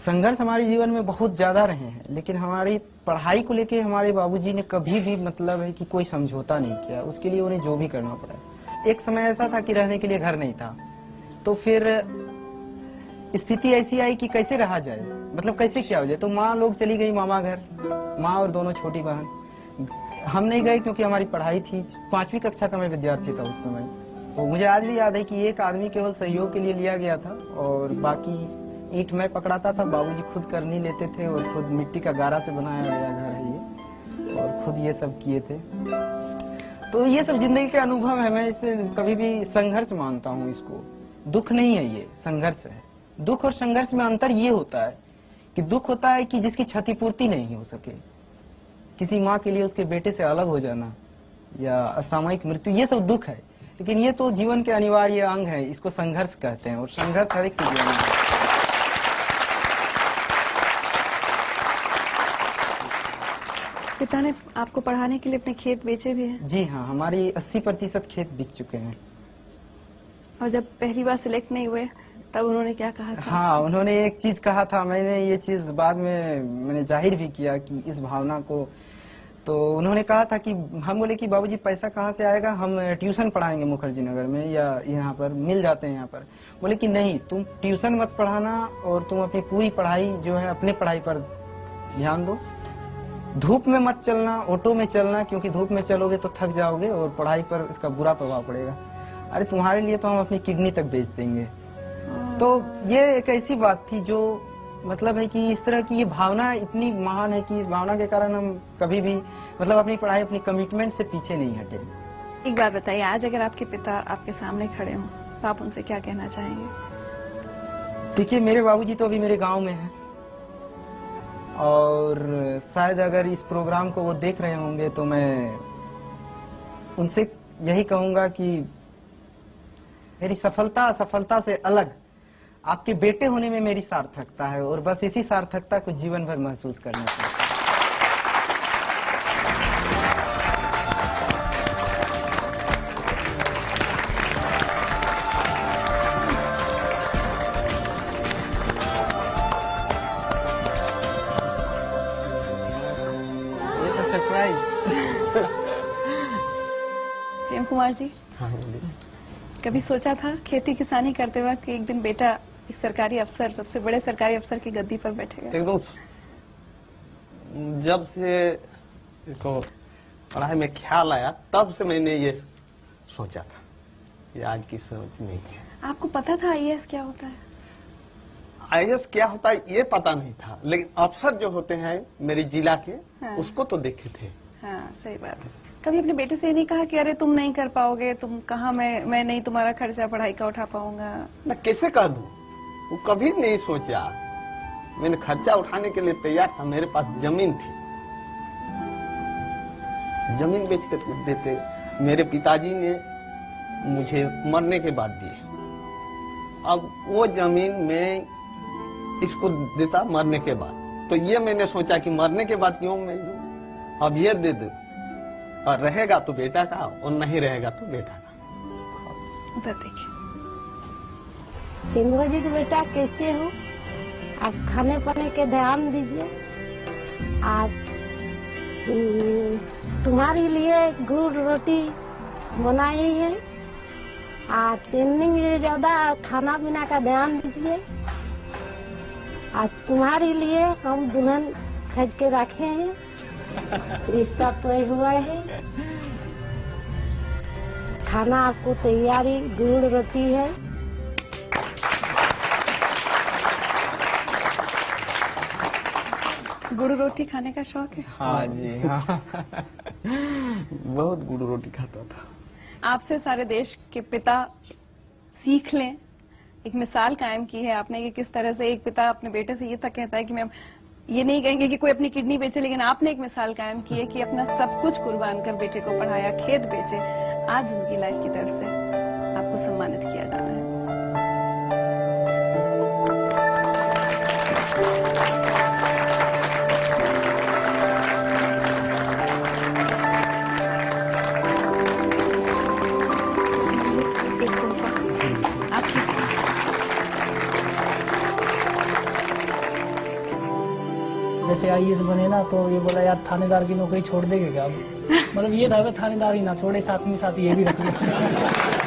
संघर्ष हमारे जीवन में बहुत ज्यादा रहे हैं, लेकिन हमारी पढ़ाई को लेके हमारे बाबूजी ने कभी भी मतलब है कि कोई समझौता नहीं किया। उसके लिए उन्हें जो भी करना पड़ा। एक समय ऐसा था कि रहने के लिए घर नहीं था, तो फिर स्थिति ऐसी आई कि कैसे रहा जाए, मतलब कैसे क्या हो जाए। तो माँ लोग चली गई मामा घर, माँ और दोनों छोटी बहन। हम नहीं गए क्योंकि हमारी पढ़ाई थी। 5वीं कक्षा का मैं विद्यार्थी था उस समय। तो मुझे आज भी याद है कि एक आदमी केवल सहयोग के लिए लिया गया था और बाकी ईंट मैं पकड़ाता था। बाबूजी खुद कर नहीं लेते थे और खुद मिट्टी का गारा से बनाया गया घर है ये, और खुद ये सब किए थे। तो ये सब जिंदगी के अनुभव है। मैं इसे कभी भी संघर्ष मानता हूँ इसको। दुख नहीं है, ये संघर्ष है। दुख और संघर्ष में अंतर ये होता है कि दुख होता है कि जिसकी क्षतिपूर्ति नहीं हो सके, किसी माँ के लिए उसके बेटे से अलग हो जाना या असामयिक मृत्यु, ये सब दुख है। लेकिन ये तो जीवन के अनिवार्य अंग है, इसको संघर्ष कहते हैं और संघर्ष हर एक के जीवन में। पिता ने आपको पढ़ाने के लिए अपने खेत बेचे भी हैं? जी हाँ, हमारी 80% खेत बिक चुके हैं। और जब पहली बार सिलेक्ट नहीं हुए तब उन्होंने क्या कहा था? हाँ, उन्होंने एक चीज कहा था, मैंने ये चीज बाद में मैंने जाहिर भी किया कि इस भावना को। तो उन्होंने कहा था कि हम बोले कि बाबूजी पैसा कहाँ से आएगा, हम ट्यूशन पढ़ाएंगे मुखर्जी नगर में या यहाँ पर मिल जाते हैं यहाँ पर। बोले कि नहीं, तुम ट्यूशन मत पढ़ाना और तुम अपनी पूरी पढ़ाई जो है अपने पढ़ाई पर ध्यान दो। धूप में मत चलना, ऑटो में चलना, क्योंकि धूप में चलोगे तो थक जाओगे और पढ़ाई पर इसका बुरा प्रभाव पड़ेगा। अरे तुम्हारे लिए तो हम अपनी किडनी तक बेच देंगे। तो ये एक ऐसी बात थी जो मतलब है कि इस तरह की ये भावना इतनी महान है कि इस भावना के कारण हम कभी भी मतलब अपनी पढ़ाई, अपनी कमिटमेंट से पीछे नहीं हटे। एक बात बताइए, आज अगर आपके पिता आपके सामने खड़े हों तो आप उनसे क्या कहना चाहेंगे? देखिए, मेरे बाबूजी तो अभी मेरे गांव में हैं और शायद अगर इस प्रोग्राम को वो देख रहे होंगे तो मैं उनसे यही कहूंगा कि मेरी सफलता असफलता से अलग आपके बेटे होने में मेरी सार्थकता है और बस इसी सार्थकता को जीवन भर महसूस करना चाहिए। ये तो सरप्राइज। प्रेम कुमार जी, हाँ बोलिए। कभी सोचा था खेती किसानी करते वक्त कि एक दिन बेटा एक सरकारी अफसर, सबसे बड़े सरकारी अफसर की गद्दी पर बैठेगा? एकदम जब से इसको पढ़ाई में ख्याल आया तब से मैंने ये सोचा था, ये आज की सोच नहीं है। आपको पता था आईएएस क्या होता है? आईएएस क्या होता है ये पता नहीं था, लेकिन अफसर जो होते हैं मेरे जिला के, हाँ। उसको तो देखे थे। हाँ, सही बात है। कभी अपने बेटे से ये नहीं कहा कि अरे तुम नहीं कर पाओगे, तुम कहाँ, मैं नहीं तुम्हारा खर्चा पढ़ाई का उठा पाऊंगा? मैं कैसे कह दूं, वो कभी नहीं सोचा। मैंने खर्चा उठाने के लिए तैयार था, मेरे पास जमीन थी, जमीन बेच कर देते। मेरे पिताजी ने मुझे मरने के बाद दिए। अब वो जमीन मैं इसको देता मरने के बाद, तो ये मैंने सोचा कि मरने के बाद क्यों मैं दूं, अब ये दे दो, और रहेगा तो बेटा का और नहीं रहेगा तो बेटा का। उधर देखिए। सिंधुजी बेटा कैसे हो? आप खाने पाने के ध्यान दीजिए। आज तुम्हारे लिए गुड़ रोटी बनाई है। आज 3 दिन से ज्यादा खाना पीना का ध्यान दीजिए। आज तुम्हारे लिए हम दुल्हन खज के रखे हैं, रिश्ता तय हुआ है। खाना आपको तैयारी गुड़ रोटी है। गुड़ रोटी खाने का शौक है? हाँ जी हाँ। बहुत गुड़ रोटी खाता था। आपसे सारे देश के पिता सीख लें, एक मिसाल कायम की है आपने कि किस तरह से एक पिता अपने बेटे से ये तक कहता है कि मैं ये नहीं कहेंगे कि कोई अपनी किडनी बेचे, लेकिन आपने एक मिसाल कायम की है कि अपना सब कुछ कुर्बान कर बेटे को पढ़ाया, खेत बेचे। आज जिंदगी लाइफ की तरफ से आपको सम्मानित किया जा रहा है। एक तोहफा आपकी। जैसे आईएएस बने ना तो ये बोला यार थानेदार की नौकरी छोड़ देंगे क्या? मतलब ये था थानेदार ही ना छोड़े, साथ में साथ ये भी रख लो।